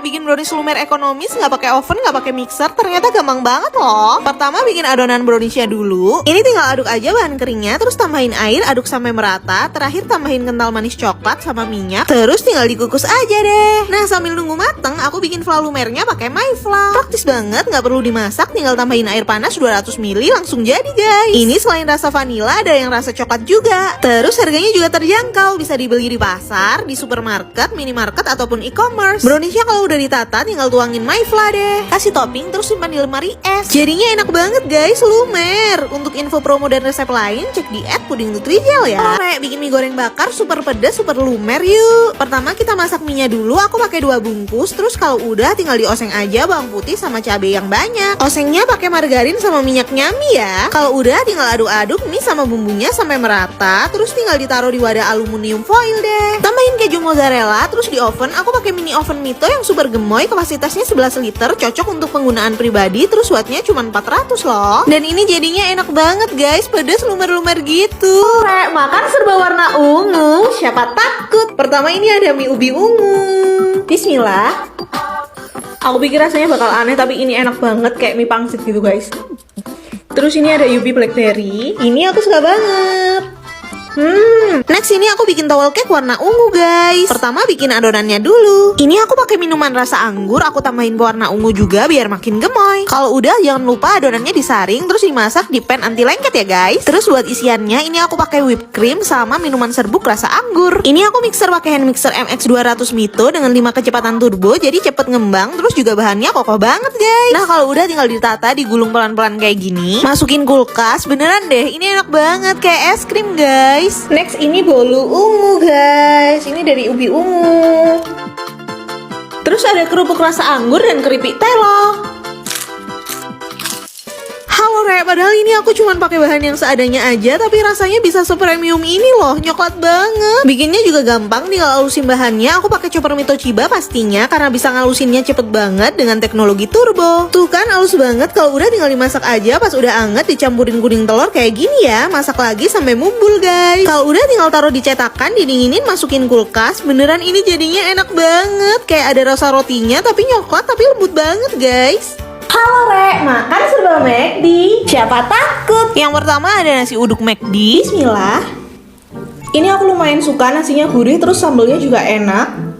bikin brownies lumer ekonomis, nggak pakai oven, nggak pakai mixer, ternyata gampang banget loh. Pertama bikin adonan browniesnya dulu. Ini tinggal aduk aja bahan keringnya, terus tambahin air, aduk sampai merata. Terakhir tambahin kental manis coklat sama minyak, terus tinggal dikukus aja deh. Nah sambil nunggu mateng, aku bikin fla lumernya pakai myfla. Praktis banget, nggak perlu dimasak, tinggal tambahin air panas 200 ml langsung jadi guys. Ini selain rasa vanila ada yang rasa coklat juga. Terus harganya juga terjangkau, bisa dibeli di pasar, di supermarket, minimarket ataupun e-commerce. Browniesnya kalau udah ditata tinggal tuangin myfla deh. Kasih topping terus simpan di lemari es. Jadinya enak banget guys, lumer. Untuk info promo dan resep lain cek di @pudingnutrijel ya. Oke, bikin mie goreng bakar super pedas, super lumer yuk. Pertama kita masak mie-nya dulu, aku pakai 2 bungkus. Terus kalau udah tinggal dioseng aja bawang putih sama cabai yang banyak. Osengnya pakai margarin sama minyak nyami ya. Kalau udah tinggal aduk-aduk mie sama bumbunya sampai merata. Terus tinggal ditaruh di wadah aluminium foil deh. Tambahin keju mozzarella, terus di oven aku pakai mini oven Mito yang super gemoy, kapasitasnya 11 liter, cocok untuk penggunaan pribadi. Terus wattnya cuma 400 loh. Dan ini jadinya enak banget guys, pedas lumer-lumer gitu. Makan serba warna ungu, siapa takut? Pertama ini ada mie ubi ungu. Bismillah. Aku pikir rasanya bakal aneh tapi ini enak banget, kayak mie pangsit gitu guys. Terus ini ada ubi blackberry. Ini aku suka banget. Next ini aku bikin towel cake warna ungu guys. Pertama bikin adonannya dulu. Ini aku pakai minuman rasa anggur, aku tambahin pewarna ungu juga biar makin gemoy. Kalau udah jangan lupa adonannya disaring terus dimasak di pan anti lengket ya guys. Terus buat isiannya ini aku pakai whipped cream sama minuman serbuk rasa anggur. Ini aku mixer pakai hand mixer MX 200 Mito dengan 5 kecepatan turbo, jadi cepet ngembang. Terus juga bahannya kokoh banget guys. Nah kalau udah tinggal ditata, digulung pelan-pelan kayak gini. Masukin kulkas, beneran deh ini enak banget kayak es krim guys. Next ini bolu ungu guys. Ini dari ubi ungu. Terus ada kerupuk rasa anggur dan keripik telo. Halo Re, padahal ini aku cuma pakai bahan yang seadanya aja, tapi rasanya bisa sepremium ini loh, nyoklat banget. Bikinnya juga gampang, tinggal halusin bahannya. Aku pakai chopper Mito Chiba pastinya, karena bisa ngalusinnya cepet banget dengan teknologi turbo. Tuh kan halus banget, kalau udah tinggal dimasak aja. Pas udah anget dicampurin kuning telur kayak gini ya. Masak lagi sampai mumbul guys. Kalau udah tinggal taruh di cetakan, didinginin, masukin kulkas. Beneran ini jadinya enak banget, kayak ada rasa rotinya tapi nyoklat tapi lembut banget guys. Halo Re, makan serba McD, siapa takut? Yang pertama ada nasi uduk McD. Bismillah. Ini aku lumayan suka, nasinya gurih terus sambelnya juga enak.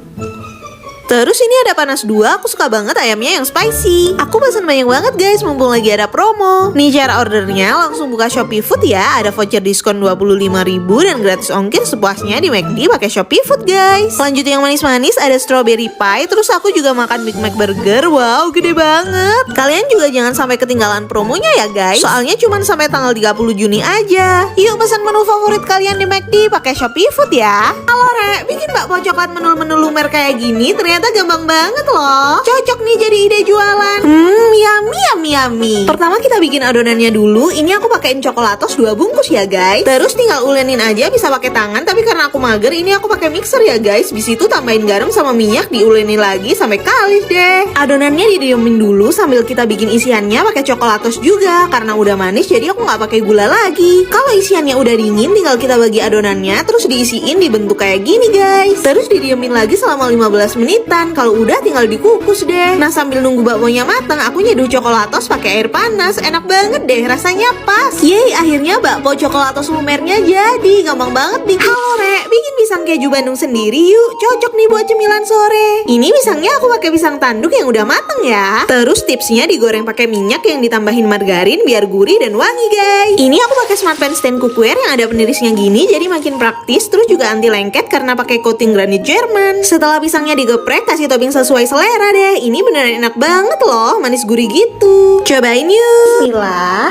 Terus ini ada panas 2, aku suka banget ayamnya yang spicy. Aku pesan banyak banget guys, mumpung lagi ada promo. Nih cara ordernya, langsung buka Shopee Food ya. Ada voucher diskon 25.000 dan gratis ongkir sepuasnya di McD pakai Shopee Food guys. Lanjut yang manis-manis, ada strawberry pie. Terus aku juga makan Big Mac Burger, wow gede banget. Kalian juga jangan sampai ketinggalan promonya ya guys, soalnya cuma sampai tanggal 30 Juni aja. Yuk pesan menu favorit kalian di McD pakai Shopee Food ya. Halo Re, bikin bakpo coklat menu-menu lumer kayak gini ternyata gampang banget loh. Cocok nih jadi ide jualan. Yummy. Pertama kita bikin adonannya dulu. Ini aku pakein coklatos 2 bungkus ya guys. Terus tinggal ulenin aja, bisa pakai tangan, tapi karena aku mager ini aku pakai mixer ya guys. Di situ tambahin garam sama minyak, diulenin lagi sampai kalis deh. Adonannya didiemin dulu sambil kita bikin isiannya pakai coklatos juga. Karena udah manis jadi aku nggak pakai gula lagi. Kalau isiannya udah dingin tinggal kita bagi adonannya terus diisiin dibentuk kayak gini guys. Terus didiemin lagi selama 15 menit. Kalau udah tinggal dikukus deh. Nah sambil nunggu bakmonya matang, aku nyeduh coklatos pakai air panas. Enak banget deh, rasanya pas. Yeay, akhirnya bakpo coklatos lumernya jadi. Gampang banget bikin. Halo Re, bikin pisang keju Bandung sendiri yuk. Cocok nih buat cemilan sore. Ini pisangnya aku pakai pisang tanduk yang udah matang ya. Terus tipsnya digoreng pakai minyak yang ditambahin margarin biar gurih dan wangi guys. Ini aku pakai smart pan stand cookware yang ada penirisnya gini, jadi makin praktis. Terus juga anti lengket karena pakai coating granit Jerman. Setelah pisangnya digeprek, kasih topping sesuai selera deh. Ini beneran enak banget loh, manis gurih gitu. Cobain yuk. Bismillah.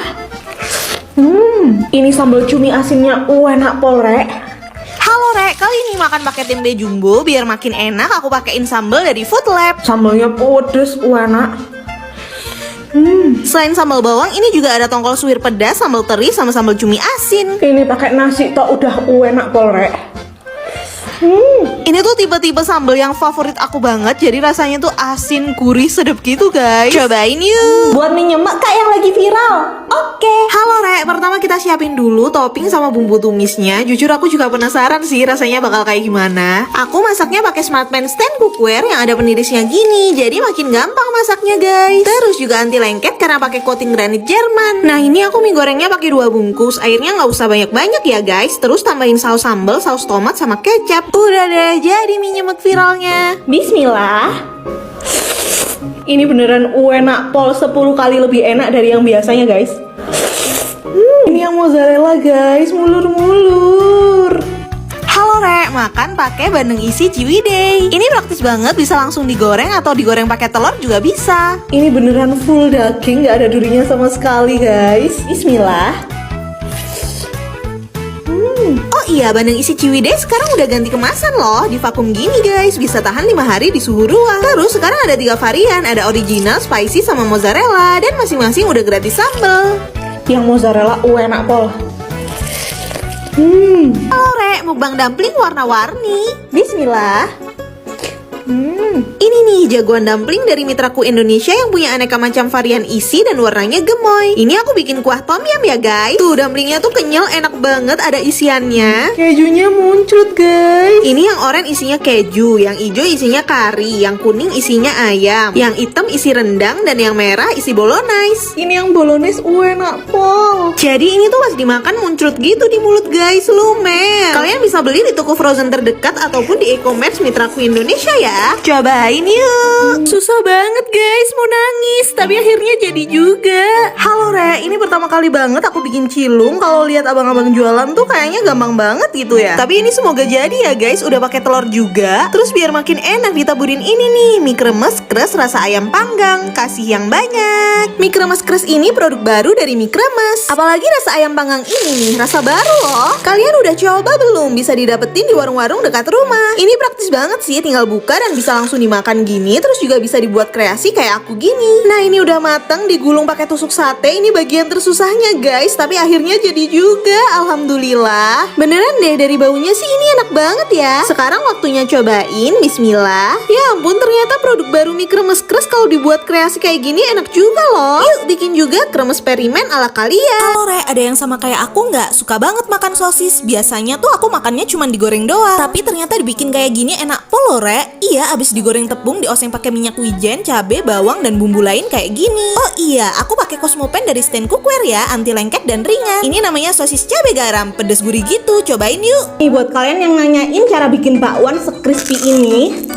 Ini sambal cumi asinnya enak pol Re. Halo Re, kali ini makan pakai tempe jumbo biar makin enak. Aku pakein sambal dari Food Lab. Sambalnya pedes, enak. Selain sambal bawang, ini juga ada tongkol suwir pedas, sambal teri, sama sambal cumi asin. Ini pakai nasi tok udah enak pol Re. Ini tuh tipe-tipe sambal yang favorit aku banget. Jadi rasanya tuh asin, gurih, sedap gitu guys. Cobain yuk. Buat mie nyemek kak yang lagi viral. Oke. Halo Rek, pertama kita siapin dulu topping sama bumbu tumisnya. Jujur aku juga penasaran sih rasanya bakal kayak gimana. Aku masaknya pakai Smartpan stand cookware yang ada penirisnya gini. Jadi makin gampang masaknya guys. Terus juga anti lengket karena pakai coating granit Jerman. Nah ini aku mie gorengnya pakai 2 bungkus. Airnya nggak usah banyak-banyak ya guys. Terus tambahin saus sambal, saus tomat sama kecap. Udah deh, jadi mie nyemek viralnya. Bismillah. Ini beneran enak pol 10 kali lebih enak dari yang biasanya guys. Ini yang mozzarella guys, mulur-mulur. Halo Rek, makan pakai bandeng isi Ciwidey. Ini praktis banget, bisa langsung digoreng atau digoreng pakai telur juga bisa. Ini beneran full daging, nggak ada durinya sama sekali guys. Bismillah. Oh iya, bandeng isi Ciwidey sekarang udah ganti kemasan loh. Di vakum gini guys, bisa tahan 5 hari di suhu ruang. Terus sekarang ada 3 varian, ada original, spicy, sama mozzarella. Dan masing-masing udah gratis sambal. Yang mozzarella enak pol. Halo Rek, mukbang dumpling warna-warni. Bismillah. Ini nih jagoan dumpling dari mitraku Indonesia yang punya aneka macam varian isi dan warnanya gemoy. Ini aku bikin kuah tom yum ya guys. Tuh dumplingnya tuh kenyal, enak banget, ada isiannya. Kejunya muncrat guys. Ini yang oranye isinya keju, yang hijau isinya kari, yang kuning isinya ayam, yang hitam isi rendang, dan yang merah isi bolognese. Ini yang bolognese enak pol. Jadi ini tuh pas dimakan muncrat gitu di mulut guys, lumer. Kalian bisa beli di toko frozen terdekat ataupun di e-commerce mitraku Indonesia ya. Cobain yuk. Susah banget guys, mau nangis, tapi akhirnya jadi juga. Halo Re, ini pertama kali banget aku bikin cilung. Kalau lihat abang-abang jualan tuh kayaknya gampang banget gitu ya. Tapi ini semoga jadi ya guys, udah pakai telur juga. Terus biar makin enak ditaburin ini nih, mie kremes kres rasa ayam panggang. Kasih yang banyak. Mie kremes kres ini produk baru dari mie kremes. Apalagi rasa ayam panggang ini nih, rasa baru loh. Kalian udah coba belum? Bisa didapetin di warung-warung dekat rumah. Ini praktis banget sih, tinggal buka dan bisa langsung dimakan gini. Terus juga bisa dibuat kreasi kayak aku gini. Nah ini udah matang, digulung pakai tusuk sate. Ini bagian tersusahnya guys, tapi akhirnya jadi juga. Alhamdulillah. Beneran deh, dari baunya sih ini enak banget ya. Sekarang waktunya cobain. Bismillah. Ya ampun, ternyata produk baru mie kremes kres kalau dibuat kreasi kayak gini enak juga loh. Yuk bikin juga kremes eksperimen ala kalian. Halo Re, ada yang sama kayak aku nggak? Suka banget makan sosis. Biasanya tuh aku makannya cuma digoreng doang. Tapi ternyata dibikin kayak gini enak polo Re. Iya, abis digoreng tepung, dioseng pakai minyak wijen, cabe, bawang, dan bumbu lain kayak gini. Oh iya, aku pakai Cosmopan dari stand cookware ya, anti lengket dan ringan. Ini namanya sosis cabe garam, pedes gurih gitu. Cobain yuk. Nih buat kalian yang nanyain cara bikin bakwan sekrispy ini.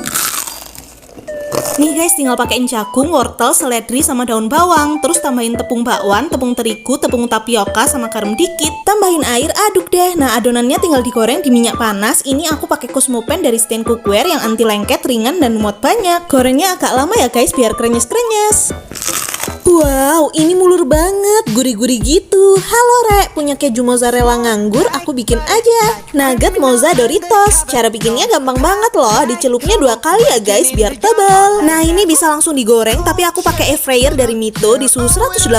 Nih guys, tinggal pakein jagung, wortel, seledri, sama daun bawang. Terus tambahin tepung bakwan, tepung terigu, tepung tapioka, sama garam dikit. Tambahin air, aduk deh. Nah adonannya tinggal digoreng di minyak panas. Ini aku pakai Cosmopan dari stand cookware yang anti lengket, ringan, dan muat banyak. Gorengnya agak lama ya guys, biar krenyes-krenyes. Wow, ini mulur banget, gurih-gurih gitu. Halo Re, punya keju mozzarella nganggur, aku bikin aja. Nugget mozza Doritos. Cara bikinnya gampang banget loh, dicelupnya 2 kali ya guys, biar tebal. Nah ini bisa langsung digoreng, tapi aku pakai air fryer dari Mito di suhu 180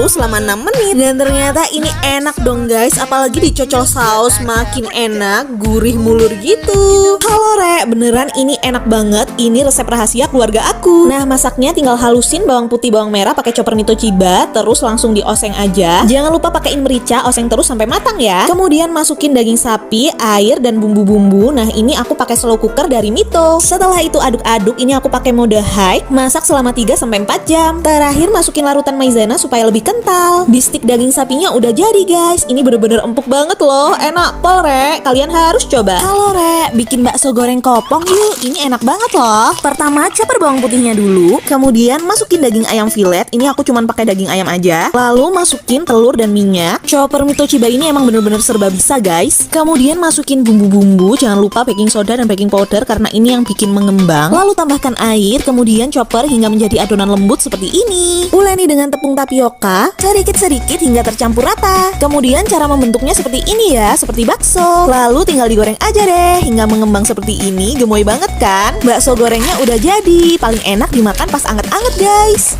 selama 6 menit. Dan ternyata ini enak dong guys, apalagi dicocol saus, makin enak, gurih mulur gitu. Halo Re, beneran ini enak banget. Ini resep rahasia keluarga aku. Nah masaknya tinggal halusin bawang putih, bawang merah pakai chopper Mito Chiba, terus langsung dioseng aja. Jangan lupa pakein merica, oseng terus sampai matang ya. Kemudian masukin daging sapi, air, dan bumbu-bumbu. Nah ini aku pakai slow cooker dari Mito. Setelah itu aduk-aduk, ini aku pakai mode high, masak selama 3-4 jam. Terakhir masukin larutan maizena supaya lebih kental. Bistik daging sapinya udah jadi guys. Ini bener-bener empuk banget loh, enak pol Re, kalian harus coba. Halo Re, bikin bakso goreng kopong yuk. Ini enak banget loh. Pertama chopper bawang putihnya dulu, kemudian masukin daging ayam filet. Ini aku cuman pakai daging ayam aja. Lalu masukin telur dan minyak. Chopper Mito Chiba ini emang bener-bener serba bisa guys. Kemudian masukin bumbu-bumbu, jangan lupa baking soda dan baking powder karena ini yang bikin mengembang. Lalu tambahkan air, kemudian chopper hingga menjadi adonan lembut seperti ini. Uleni dengan tepung tapioka, sedikit-sedikit hingga tercampur rata. Kemudian cara membentuknya seperti ini ya, seperti bakso. Lalu tinggal digoreng aja deh hingga mengembang seperti ini. Gemoy banget kan? Bakso gorengnya udah jadi. Paling enak dimakan pas anget-anget guys.